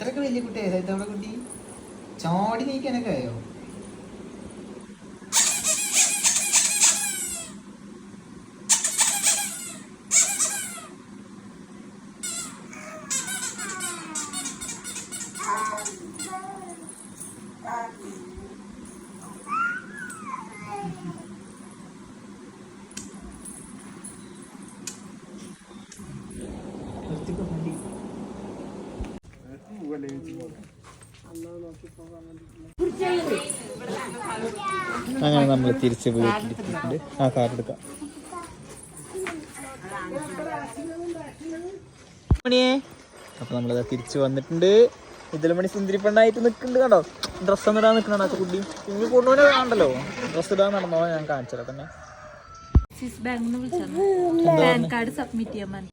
ഇത്രയൊക്കെ വലിയ കുട്ടിയായോ സൈത്തവളെ കുട്ടി? ചാടി നീക്കാനൊക്കെ ആയോ? അങ്ങനെ നമ്മൾ തിരിച്ച് വീട്ടിലെത്തിയിട്ടുണ്ട്. ആ കാറെടുക്കാം. മണിയേ അപ്പൊ നമ്മളിതാ തിരിച്ചു വന്നിട്ടുണ്ട്. ഇതിൽ മണി സുന്ദരി പെണ്ണായിട്ട് നിൽക്കുന്നുണ്ട്. കണ്ടോ ഡ്രസ്സ് ഒന്നും ഇടാൻ നിൽക്കണോ കുട്ടി? ഇനി കൊണ്ടുപോലെ കാണണ്ടല്ലോ. ഡ്രസ്സ് ഇടാൻ നടന്നോ? ഞാൻ കാണിച്ചല്ലോ തന്നെ. ബാങ്ക് വിളിച്ചാൽ പാൻ കാർഡ് സബ്മിറ്റ് ചെയ്യാൻ